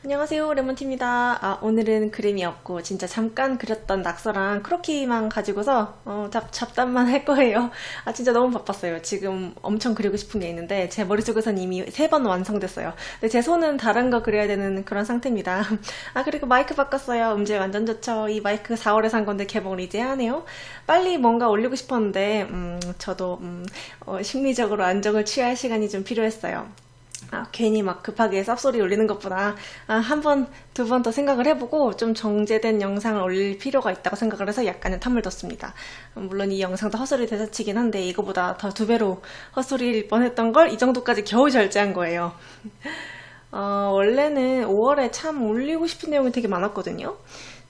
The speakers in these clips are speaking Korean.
안녕하세요, 레몬티입니다. 오늘은 그림이 없고 진짜 잠깐 그렸던 낙서랑 크로키만 가지고서 잡담만 할 거예요. 진짜 너무 바빴어요. 지금 엄청 그리고 싶은 게 있는데 제 머릿속에선 이미 3번 완성됐어요. 근데 제 손은 다른 거 그려야 되는 그런 상태입니다. 그리고 마이크 바꿨어요. 음질 완전 좋죠. 이 마이크 4월에 산 건데 개봉을 이제 하네요. 빨리 뭔가 올리고 싶었는데 저도 심리적으로 안정을 취할 시간이 좀 필요했어요. 괜히 막 급하게 쌉소리 올리는 것보다 한 번, 두 번 더 생각을 해보고 좀 정제된 영상을 올릴 필요가 있다고 생각을 해서 약간의 탐을 뒀습니다. 물론 이 영상도 헛소리 대잔치긴 한데 이거보다 더 2배로 헛소리일 뻔했던 걸 이 정도까지 겨우 절제한 거예요. 원래는 5월에 참 올리고 싶은 내용이 되게 많았거든요.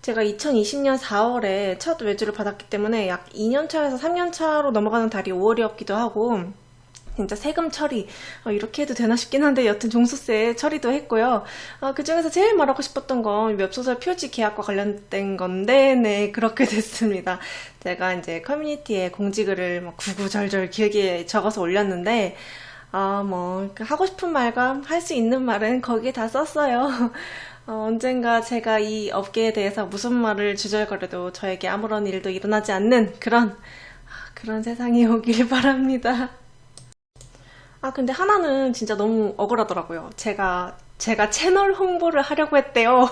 제가 2020년 4월에 첫 외주를 받았기 때문에 약 2년차에서 3년차로 넘어가는 달이 5월이었기도 하고 진짜 세금 처리 이렇게 해도 되나 싶긴 한데 여튼 종소세 처리도 했고요. 그 중에서 제일 말하고 싶었던 건 웹소설 표지 계약과 관련된 건데 네 그렇게 됐습니다. 제가 이제 커뮤니티에 공지글을 막 구구절절 길게 적어서 올렸는데 하고 싶은 말과 할 수 있는 말은 거기에 다 썼어요. 언젠가 제가 이 업계에 대해서 무슨 말을 주절거려도 저에게 아무런 일도 일어나지 않는 그런 세상이 오길 바랍니다. 근데 하나는 진짜 너무 억울하더라고요. 제가 채널 홍보를 하려고 했대요.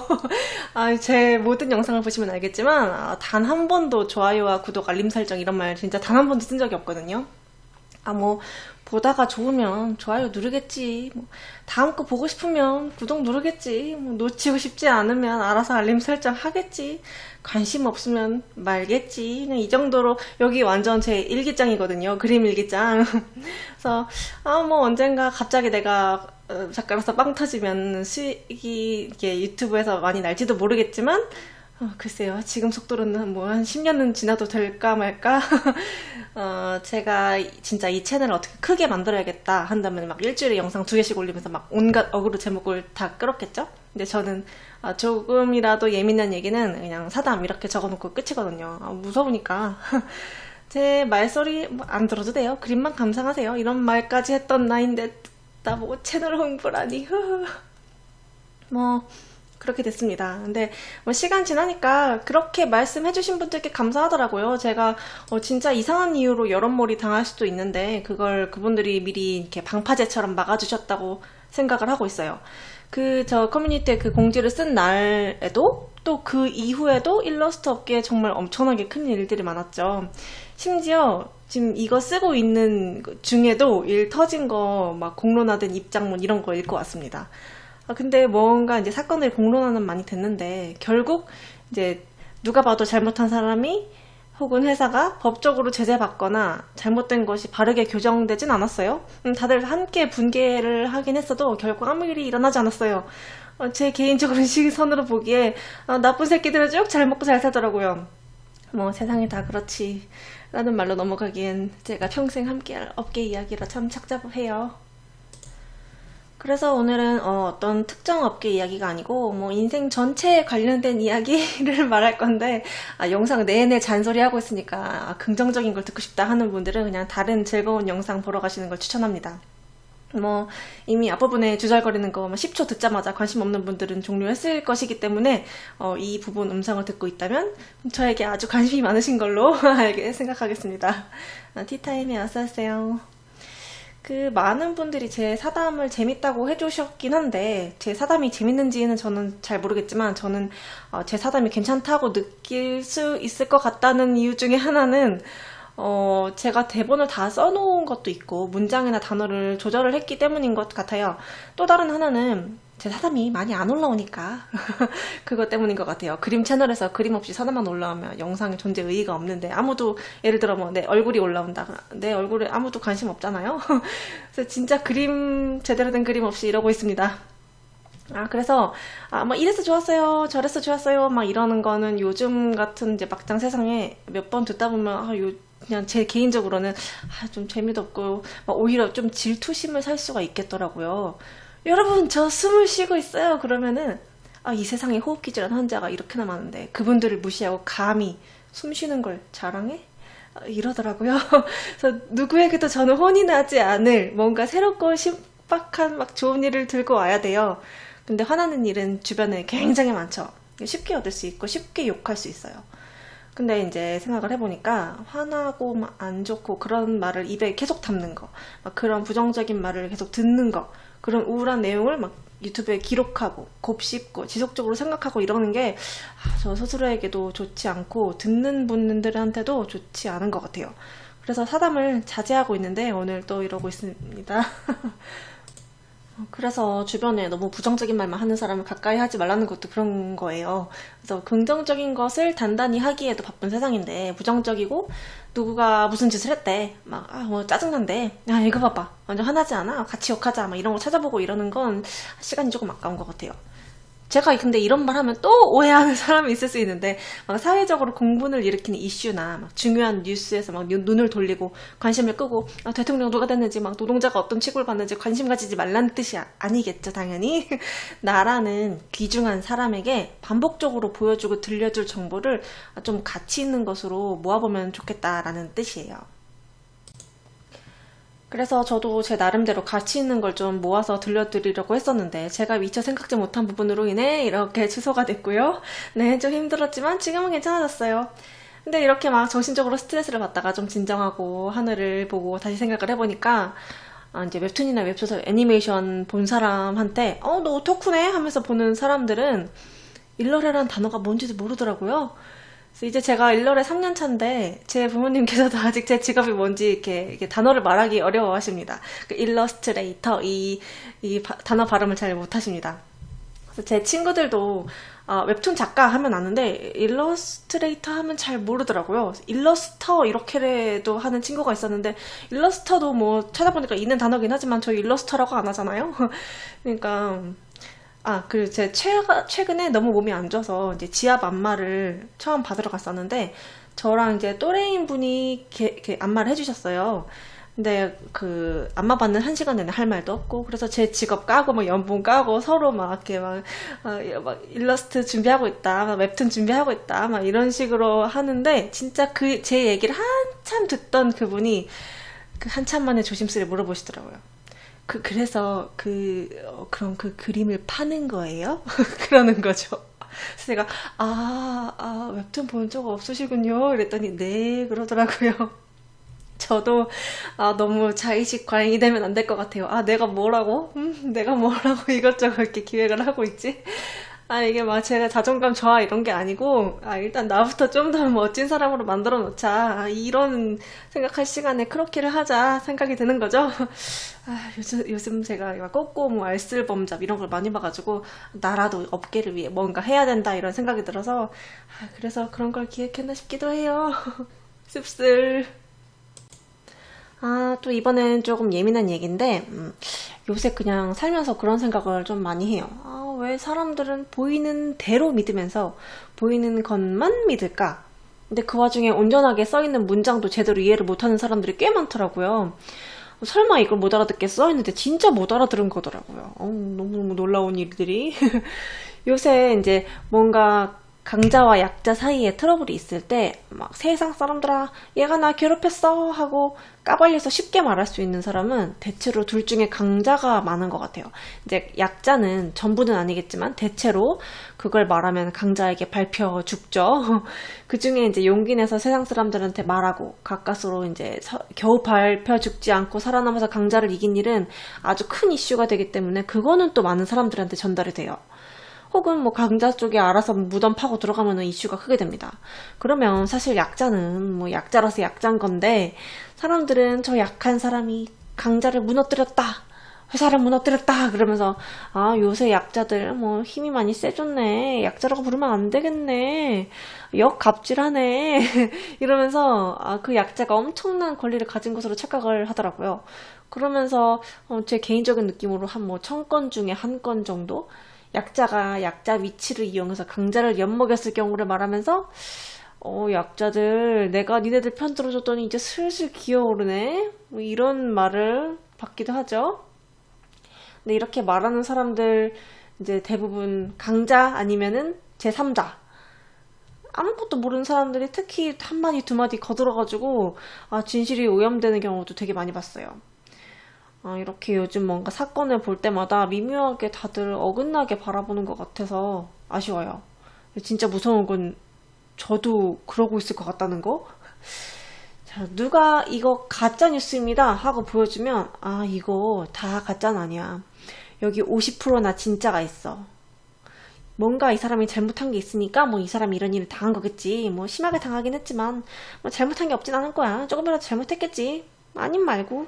제 모든 영상을 보시면 알겠지만, 단 한 번도 좋아요와 구독, 알림 설정 이런 말 진짜 단 한 번도 쓴 적이 없거든요. 보다가 좋으면 좋아요 누르겠지. 다음 거 보고 싶으면 구독 누르겠지. 놓치고 싶지 않으면 알아서 알림 설정 하겠지. 관심 없으면 말겠지. 그냥 이 정도로 여기 완전 제 일기장이거든요. 그림 일기장. 그래서 언젠가 갑자기 내가 작가로서 빵 터지면 수익이 이게 유튜브에서 많이 날지도 모르겠지만 글쎄요. 지금 속도로는 한 10년은 지나도 될까 말까? 제가 진짜 이 채널을 어떻게 크게 만들어야겠다 한다면 막 일주일에 영상 2개씩 올리면서 막 온갖 어그로 제목을 다 끌었겠죠? 근데 저는 조금이라도 예민한 얘기는 그냥 사담 이렇게 적어놓고 끝이거든요. 무서우니까. 제 말소리 안 들어도 돼요. 그림만 감상하세요. 이런 말까지 했던 나인데 나보고 채널 홍보라니. 그렇게 됐습니다. 근데 시간 지나니까 그렇게 말씀해주신 분들께 감사하더라고요. 제가 진짜 이상한 이유로 여론몰이 당할 수도 있는데 그걸 그분들이 미리 이렇게 방파제처럼 막아주셨다고 생각을 하고 있어요. 저 커뮤니티에 그 공지를 쓴 날에도 또 그 이후에도 일러스트 업계에 정말 엄청나게 큰 일들이 많았죠. 심지어 지금 이거 쓰고 있는 중에도 일 터진 거 막 공론화된 입장문 이런 거 읽고 왔습니다. 근데 뭔가 이제 사건들이 공론화는 많이 됐는데 결국 이제 누가 봐도 잘못한 사람이 혹은 회사가 법적으로 제재받거나 잘못된 것이 바르게 교정되진 않았어요. 다들 함께 분개를 하긴 했어도 결국 아무 일이 일어나지 않았어요. 제 개인적으로 시선으로 보기에 나쁜 새끼들은 쭉 잘 먹고 잘 살더라고요. 세상이 다 그렇지 라는 말로 넘어가기엔 제가 평생 함께할 업계 이야기라 참 착잡해요. 그래서 오늘은 어떤 특정 업계 이야기가 아니고 인생 전체에 관련된 이야기를 말할 건데 영상 내내 잔소리하고 있으니까 긍정적인 걸 듣고 싶다 하는 분들은 그냥 다른 즐거운 영상 보러 가시는 걸 추천합니다. 이미 앞부분에 주절거리는 거 10초 듣자마자 관심 없는 분들은 종료했을 것이기 때문에 이 부분 음성을 듣고 있다면 저에게 아주 관심이 많으신 걸로 알게 생각하겠습니다. 티타임에 어서오세요. 많은 분들이 제 사담을 재밌다고 해주셨긴 한데 제 사담이 재밌는지는 저는 잘 모르겠지만 저는 제 사담이 괜찮다고 느낄 수 있을 것 같다는 이유 중에 하나는 제가 대본을 다 써놓은 것도 있고 문장이나 단어를 조절을 했기 때문인 것 같아요. 또 다른 하나는 제 사담이 많이 안 올라오니까 그것 때문인 것 같아요. 그림 채널에서 그림 없이 사담만 올라오면 영상의 존재 의의가 없는데 아무도 예를 들어 내 얼굴이 올라온다. 내 얼굴에 아무도 관심 없잖아요. 그래서 진짜 제대로 된 그림 없이 이러고 있습니다. 그래서 이래서 좋았어요 저래서 좋았어요 막 이러는 거는 요즘 같은 이제 막장 세상에 몇 번 듣다 보면 그냥 제 개인적으로는 좀 재미도 없고 오히려 좀 질투심을 살 수가 있겠더라고요. 여러분 저 숨을 쉬고 있어요 그러면은 이 세상에 호흡기질환 환자가 이렇게나 많은데 그분들을 무시하고 감히 숨 쉬는 걸 자랑해? 이러더라고요. 그래서 누구에게도 저는 혼이 나지 않을 뭔가 새롭고 신박한 막 좋은 일을 들고 와야 돼요. 근데 화나는 일은 주변에 굉장히 많죠. 쉽게 얻을 수 있고 쉽게 욕할 수 있어요. 근데 이제 생각을 해보니까 화나고 막 안 좋고 그런 말을 입에 계속 담는 거, 막 그런 부정적인 말을 계속 듣는 거, 그런 우울한 내용을 막 유튜브에 기록하고 곱씹고 지속적으로 생각하고 이러는 게 저 스스로에게도 좋지 않고 듣는 분들한테도 좋지 않은 것 같아요. 그래서 사담을 자제하고 있는데 오늘 또 이러고 있습니다. 그래서 주변에 너무 부정적인 말만 하는 사람을 가까이 하지 말라는 것도 그런 거예요. 그래서 긍정적인 것을 단단히 하기에도 바쁜 세상인데 부정적이고 누구가 무슨 짓을 했대 막 뭐 짜증난대 야 이거 봐봐 완전 화나지 않아 같이 욕하자 막 이런 거 찾아보고 이러는 건 시간이 조금 아까운 것 같아요. 제가 근데 이런 말 하면 또 오해하는 사람이 있을 수 있는데 막 사회적으로 공분을 일으키는 이슈나 막 중요한 뉴스에서 막 눈을 돌리고 관심을 끄고 대통령 누가 됐는지 막 노동자가 어떤 취급을 받는지 관심 가지지 말라는 뜻이 아니겠죠 당연히. 나라는 귀중한 사람에게 반복적으로 보여주고 들려줄 정보를 좀 가치 있는 것으로 모아보면 좋겠다라는 뜻이에요. 그래서 저도 제 나름대로 가치 있는 걸 좀 모아서 들려드리려고 했었는데 제가 미처 생각지 못한 부분으로 인해 이렇게 취소가 됐고요. 네, 좀 힘들었지만 지금은 괜찮아졌어요. 근데 이렇게 막 정신적으로 스트레스를 받다가 좀 진정하고 하늘을 보고 다시 생각을 해보니까 이제 웹툰이나 웹소설 애니메이션 본 사람한테 너 오타쿠네 하면서 보는 사람들은 일러레란 단어가 뭔지도 모르더라고요. 그래서 이제 제가 일러레 3년 차인데 제 부모님께서도 아직 제 직업이 뭔지 이렇게 단어를 말하기 어려워하십니다. 그 일러스트레이터 이 단어 발음을 잘 못하십니다. 그래서 제 친구들도 웹툰 작가 하면 아는데 일러스트레이터 하면 잘 모르더라고요. 일러스터 이렇게도 하는 친구가 있었는데 일러스터도 뭐 찾아보니까 있는 단어긴 하지만 저희 일러스터라고 안 하잖아요. 그러니까 그리고 제 최근에 너무 몸이 안 좋아서 이제 지압 안마를 처음 받으러 갔었는데 저랑 이제 또래인 분이 이렇게 안마를 해주셨어요. 근데 그 안마 받는 1시간 내내 할 말도 없고 그래서 제 직업 까고 막 연봉 까고 서로 막 이렇게 막 일러스트 준비하고 있다, 막 웹툰 준비하고 있다, 막 이런 식으로 하는데 진짜 제 얘기를 한참 듣던 그분이 그 한참 만에 조심스레 물어보시더라고요. 그래서 그럼 그 그림을 파는 거예요? 그러는 거죠. 그래서 제가 웹툰 본 적 없으시군요. 이랬더니 네 그러더라고요. 저도 너무 자의식 과잉이 되면 안 될 것 같아요. 내가 뭐라고? 내가 뭐라고 이것저것 이렇게 기획을 하고 있지? 이게 막 제가 자존감 저하 이런 게 아니고 일단 나부터 좀 더 멋진 사람으로 만들어 놓자 이런 생각할 시간에 크로키를 하자 생각이 드는 거죠. 요즘 제가 꼼꼼 알쓸범잡 이런 걸 많이 봐가지고 나라도 업계를 위해 뭔가 해야 된다 이런 생각이 들어서 그래서 그런 걸 기획했나 싶기도 해요. 씁쓸. 또 이번엔 조금 예민한 얘기인데 요새 그냥 살면서 그런 생각을 좀 많이 해요. 왜 사람들은 보이는 대로 믿으면서 보이는 것만 믿을까? 근데 그 와중에 온전하게 써있는 문장도 제대로 이해를 못하는 사람들이 꽤 많더라고요. 설마 이걸 못 알아듣겠어? 했는데 진짜 못 알아들은 거더라고요. 너무너무 놀라운 일들이. 요새 이제 뭔가 강자와 약자 사이에 트러블이 있을 때 막 세상 사람들아 얘가 나 괴롭혔어 하고 까발려서 쉽게 말할 수 있는 사람은 대체로 둘 중에 강자가 많은 것 같아요. 이제 약자는 전부는 아니겠지만 대체로 그걸 말하면 강자에게 밟혀 죽죠. 그 중에 이제 용기 내서 세상 사람들한테 말하고 가까스로 이제 겨우 밟혀 죽지 않고 살아남아서 강자를 이긴 일은 아주 큰 이슈가 되기 때문에 그거는 또 많은 사람들한테 전달이 돼요. 혹은 뭐 강자 쪽에 알아서 무덤 파고 들어가면 이슈가 크게 됩니다. 그러면 사실 약자는 뭐 약자라서 약자인 건데 사람들은 저 약한 사람이 강자를 무너뜨렸다, 회사를 무너뜨렸다 그러면서 요새 약자들 뭐 힘이 많이 세졌네, 약자라고 부르면 안 되겠네, 역갑질하네 이러면서 그 약자가 엄청난 권리를 가진 것으로 착각을 하더라고요. 그러면서 제 개인적인 느낌으로 한 뭐 1000건 중에 1건 정도 약자가 약자 위치를 이용해서 강자를 엿먹였을 경우를 말하면서 약자들 내가 니네들 편 들어줬더니 이제 슬슬 기어오르네 뭐 이런 말을 받기도 하죠. 근데 이렇게 말하는 사람들 이제 대부분 강자 아니면은 제3자 아무것도 모르는 사람들이 특히 한마디 두마디 거들어가지고 진실이 오염되는 경우도 되게 많이 봤어요. 이렇게 요즘 뭔가 사건을 볼 때마다 미묘하게 다들 어긋나게 바라보는 것 같아서 아쉬워요. 진짜 무서운 건 저도 그러고 있을 것 같다는 거? 자, 누가 이거 가짜 뉴스입니다 하고 보여주면 이거 다 가짜는 아니야. 여기 50%나 진짜가 있어. 뭔가 이 사람이 잘못한 게 있으니까 뭐 이 사람이 이런 일을 당한 거겠지. 뭐 심하게 당하긴 했지만 뭐 잘못한 게 없진 않을 거야. 조금이라도 잘못했겠지. 아님 말고.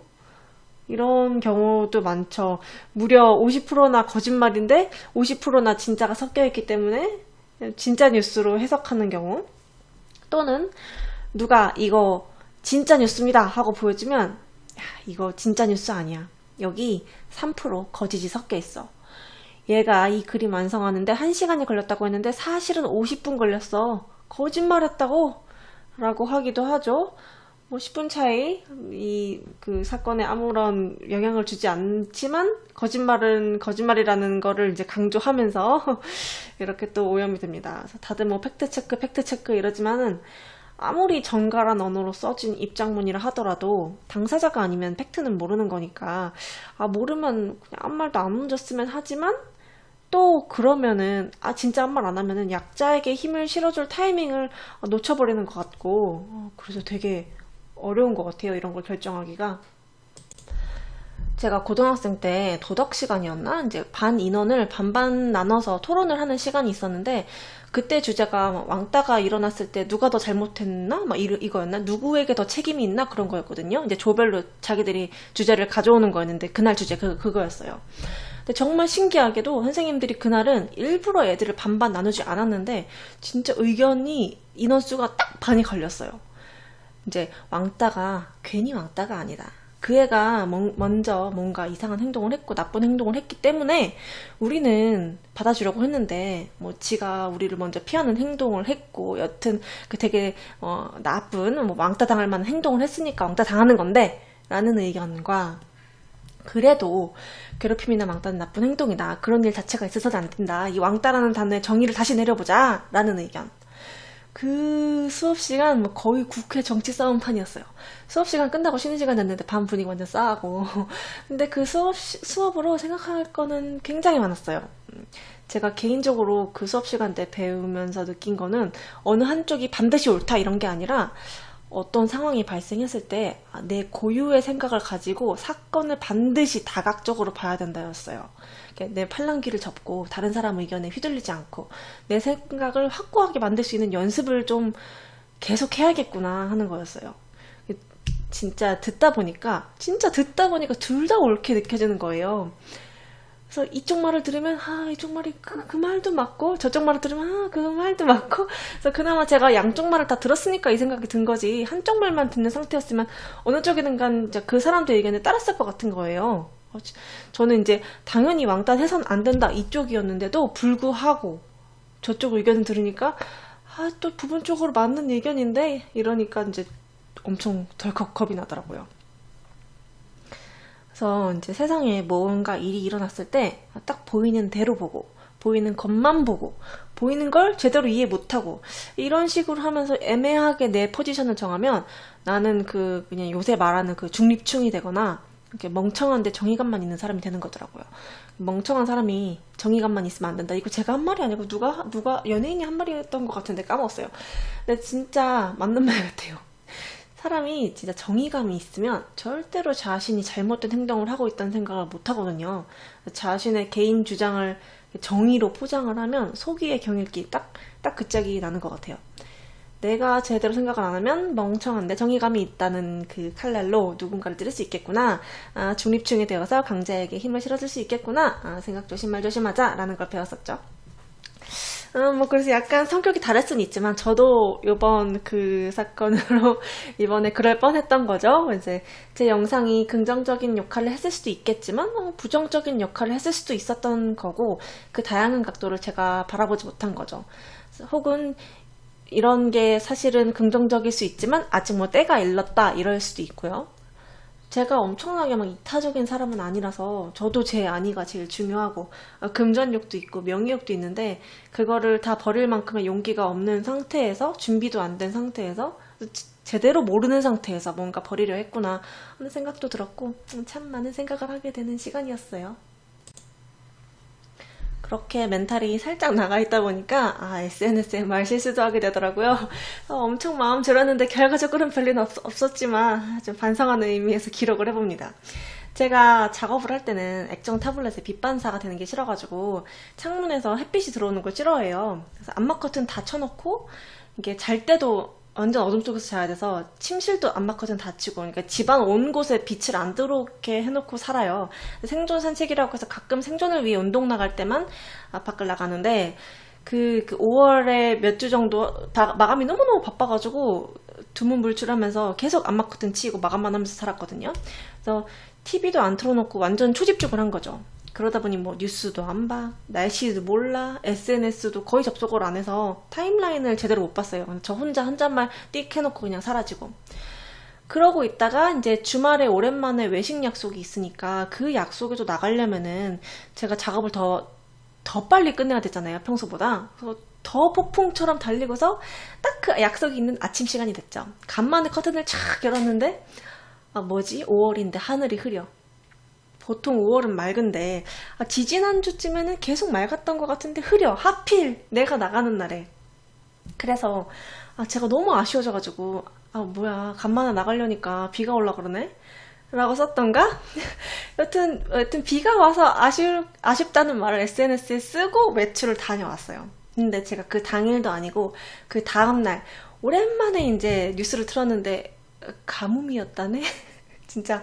이런 경우도 많죠. 무려 50%나 거짓말인데 50%나 진짜가 섞여 있기 때문에 진짜 뉴스로 해석하는 경우. 또는 누가 이거 진짜 뉴스입니다 하고 보여주면 이거 진짜 뉴스 아니야. 여기 3% 거짓이 섞여 있어. 얘가 이 그림 완성하는데 1시간이 걸렸다고 했는데 사실은 50분 걸렸어. 거짓말했다고? 라고 하기도 하죠. 뭐 10분 차이 그 사건에 아무런 영향을 주지 않지만 거짓말은 거짓말이라는 거를 이제 강조하면서 이렇게 또 오염이 됩니다. 그래서 다들 뭐 팩트체크 이러지만은 아무리 정갈한 언어로 써진 입장문이라 하더라도 당사자가 아니면 팩트는 모르는 거니까 모르면 그냥 아무 말도 안 얹었으면 하지만 또 그러면은 진짜 아무 말 안 하면은 약자에게 힘을 실어줄 타이밍을 놓쳐버리는 것 같고 그래서 되게 어려운 것 같아요. 이런 걸 결정하기가. 제가 고등학생 때 도덕 시간이었나? 이제 반 인원을 반반 나눠서 토론을 하는 시간이 있었는데 그때 주제가 왕따가 일어났을 때 누가 더 잘못했나? 막 이거였나? 누구에게 더 책임이 있나? 그런 거였거든요. 이제 조별로 자기들이 주제를 가져오는 거였는데 그날 주제 그거였어요. 근데 정말 신기하게도 선생님들이 그날은 일부러 애들을 반반 나누지 않았는데 진짜 의견이 인원수가 딱 반이 갈렸어요. 이제 왕따가 괜히 왕따가 아니다. 그 애가 먼저 뭔가 이상한 행동을 했고 나쁜 행동을 했기 때문에 우리는 받아주려고 했는데 뭐 지가 우리를 먼저 피하는 행동을 했고 여튼 그 되게 나쁜 뭐 왕따 당할 만한 행동을 했으니까 왕따 당하는 건데 라는 의견과 그래도 괴롭힘이나 왕따는 나쁜 행동이다. 그런 일 자체가 있어서는 안 된다. 이 왕따라는 단어의 정의를 다시 내려보자 라는 의견. 그 수업시간 뭐 거의 국회 정치 싸움판이었어요. 수업시간 끝나고 쉬는 시간 됐는데 반 분위기 완전 싸하고 근데 그 수업으로 생각할 거는 굉장히 많았어요. 제가 개인적으로 그 수업시간 때 배우면서 느낀 거는 어느 한쪽이 반드시 옳다 이런 게 아니라 어떤 상황이 발생했을 때 내 고유의 생각을 가지고 사건을 반드시 다각적으로 봐야 된다였어요. 내 팔랑귀를 접고 다른 사람 의견에 휘둘리지 않고 내 생각을 확고하게 만들 수 있는 연습을 좀 계속 해야겠구나 하는 거였어요. 진짜 듣다 보니까 둘 다 옳게 느껴지는 거예요. 그래서 이쪽 말을 들으면 이쪽 말이 그 말도 맞고 저쪽 말을 들으면 그 말도 맞고 그래서 그나마 제가 양쪽 말을 다 들었으니까 이 생각이 든 거지 한쪽 말만 듣는 상태였으면 어느 쪽이든간 그 사람들의 의견에 따랐을 것 같은 거예요. 저는 이제 당연히 왕따는 해선 안 된다 이쪽이었는데도 불구하고 저쪽 의견을 들으니까 또 부분적으로 맞는 의견인데 이러니까 이제 엄청 덜컥 겁이 나더라고요. 그래서 이제 세상에 뭔가 일이 일어났을 때 딱 보이는 대로 보고 보이는 것만 보고 보이는 걸 제대로 이해 못하고 이런 식으로 하면서 애매하게 내 포지션을 정하면 나는 그냥 요새 말하는 그 중립충이 되거나 이렇게 멍청한데 정의감만 있는 사람이 되는 거더라고요. 멍청한 사람이 정의감만 있으면 안 된다. 이거 제가 한 말이 아니고 누가 연예인이 한 말이었던 것 같은데 까먹었어요. 근데 진짜 맞는 말 같아요. 사람이 진짜 정의감이 있으면 절대로 자신이 잘못된 행동을 하고 있다는 생각을 못 하거든요. 자신의 개인 주장을 정의로 포장을 하면 속이의 경일기 딱 그 짝이 나는 것 같아요. 내가 제대로 생각을 안 하면 멍청한데 정의감이 있다는 그 칼날로 누군가를 찌를 수 있겠구나. 중립충이 되어서 강자에게 힘을 실어줄 수 있겠구나. 생각 조심 말 조심하자 라는 걸 배웠었죠. 뭐 그래서 약간 성격이 다를 수는 있지만 저도 이번 그 사건으로 이번에 그럴 뻔했던 거죠. 이제 제 영상이 긍정적인 역할을 했을 수도 있겠지만 부정적인 역할을 했을 수도 있었던 거고 그 다양한 각도를 제가 바라보지 못한 거죠. 혹은 이런 게 사실은 긍정적일 수 있지만 아직 뭐 때가 일렀다 이럴 수도 있고요. 제가 엄청나게 막 이타적인 사람은 아니라서 저도 제 안위가 제일 중요하고 금전욕도 있고 명예욕도 있는데 그거를 다 버릴 만큼의 용기가 없는 상태에서 준비도 안 된 상태에서 제대로 모르는 상태에서 뭔가 버리려 했구나 하는 생각도 들었고 참 많은 생각을 하게 되는 시간이었어요. 그렇게 멘탈이 살짝 나가 있다 보니까 SNS에 말 실수도 하게 되더라고요. 엄청 마음 졸였는데 결과적으로는 별일은 없었지만 좀 반성하는 의미에서 기록을 해봅니다. 제가 작업을 할 때는 액정 타블렛에 빛 반사가 되는 게 싫어가지고 창문에서 햇빛이 들어오는 걸 싫어해요. 그래서 암막 커튼 다 쳐놓고 이게 잘 때도 완전 어둠 속에서 자야 돼서 침실도 암막 커튼 닫히고, 그러니까 집안 온 곳에 빛을 안 들어오게 해놓고 살아요. 생존 산책이라고 해서 가끔 생존을 위해 운동 나갈 때만 밖을 나가는데 그 5월에 몇 주 정도 마감이 너무너무 바빠가지고 두문 물출하면서 계속 암막 커튼 치고 마감만 하면서 살았거든요. 그래서 TV도 안 틀어놓고 완전 초집중을 한 거죠. 그러다 보니 뭐 뉴스도 안 봐, 날씨도 몰라, SNS도 거의 접속을 안 해서 타임라인을 제대로 못 봤어요. 저 혼자 한 잔말 띡 해놓고 그냥 사라지고. 그러고 있다가 이제 주말에 오랜만에 외식 약속이 있으니까 그 약속에도 나가려면은 제가 작업을 더 빨리 끝내야 되잖아요, 평소보다. 그래서 더 폭풍처럼 달리고서 딱 그 약속이 있는 아침 시간이 됐죠. 간만에 커튼을 촥 열었는데 뭐지? 5월인데 하늘이 흐려. 보통 5월은 맑은데 지지난주쯤에는 계속 맑았던 것 같은데 흐려. 하필 내가 나가는 날에. 그래서 제가 너무 아쉬워져가지고 뭐야 간만에 나가려니까 비가 올라 그러네? 라고 썼던가? 여튼 비가 와서 아쉽다는 말을 SNS에 쓰고 외출을 다녀왔어요. 근데 제가 그 당일도 아니고 그 다음날 오랜만에 이제 뉴스를 틀었는데 가뭄이었다네? 진짜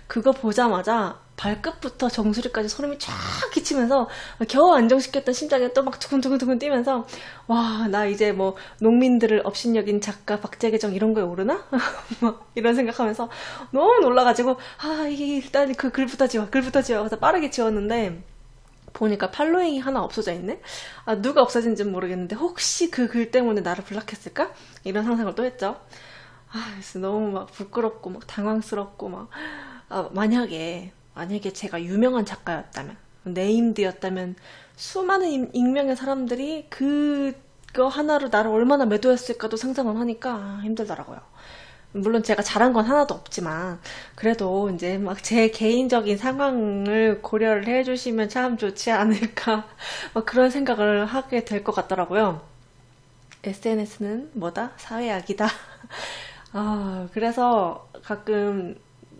그거 보자마자 발끝부터 정수리까지 소름이 쫙 끼치면서 겨우 안정시켰던 심장이 또 막 두근두근 뛰면서 와, 나 이제 뭐 농민들을 업신여긴 작가 박재계정 이런 거에 오르나? 막 이런 생각하면서 너무 놀라가지고 일단 그 글부터 지워 그래서 빠르게 지웠는데 보니까 팔로잉이 하나 없어져 있네? 누가 없어진지는 모르겠는데 혹시 그 글 때문에 나를 블락했을까? 이런 상상을 또 했죠. 그래서 너무 막 부끄럽고 막 당황스럽고 막 만약에 제가 유명한 작가였다면, 네임드였다면 수많은 익명의 사람들이 그거 하나로 나를 얼마나 매도했을까도 상상을 하니까 힘들더라고요. 물론 제가 잘한 건 하나도 없지만 그래도 이제 막 제 개인적인 상황을 고려를 해주시면 참 좋지 않을까 막 그런 생각을 하게 될 것 같더라고요. SNS는 뭐다? 사회악이다. 그래서 가끔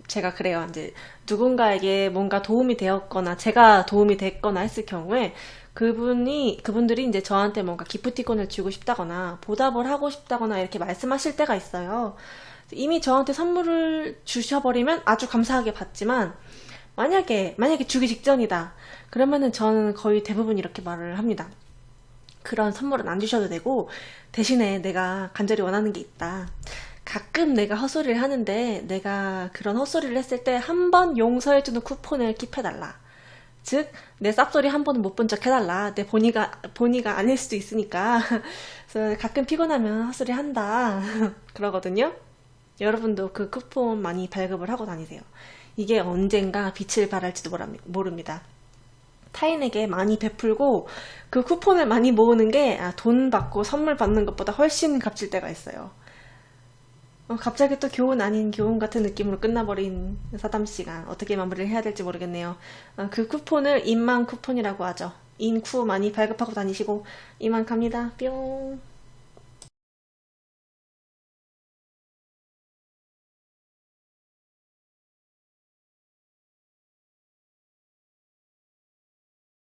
제가 그래요. 이제 누군가에게 뭔가 도움이 되었거나 제가 도움이 됐거나 했을 경우에 그분들이 이제 저한테 뭔가 기프티콘을 주고 싶다거나 보답을 하고 싶다거나 이렇게 말씀하실 때가 있어요. 이미 저한테 선물을 주셔버리면 아주 감사하게 받지만 만약에 주기 직전이다. 그러면은 저는 거의 대부분 이렇게 말을 합니다. 그런 선물은 안 주셔도 되고 대신에 내가 간절히 원하는 게 있다. 가끔 내가 헛소리를 하는데 내가 그런 헛소리를 했을 때 한 번 용서해주는 쿠폰을 킵해달라. 즉 내 쌉소리 한 번은 못 본 척 해달라. 내 본의가 아닐 수도 있으니까. 그래서 가끔 피곤하면 헛소리 한다. 그러거든요. 여러분도 그 쿠폰 많이 발급을 하고 다니세요. 이게 언젠가 빛을 발할지도 모릅니다. 타인에게 많이 베풀고 그 쿠폰을 많이 모으는 게 돈 받고 선물 받는 것보다 훨씬 값질 때가 있어요. 갑자기 또 교훈 아닌 교훈 같은 느낌으로 끝나버린 사담 시간. 어떻게 마무리를 해야 될지 모르겠네요. 그 쿠폰을 인만 쿠폰이라고 하죠. 인쿠 많이 발급하고 다니시고 이만 갑니다. 뿅.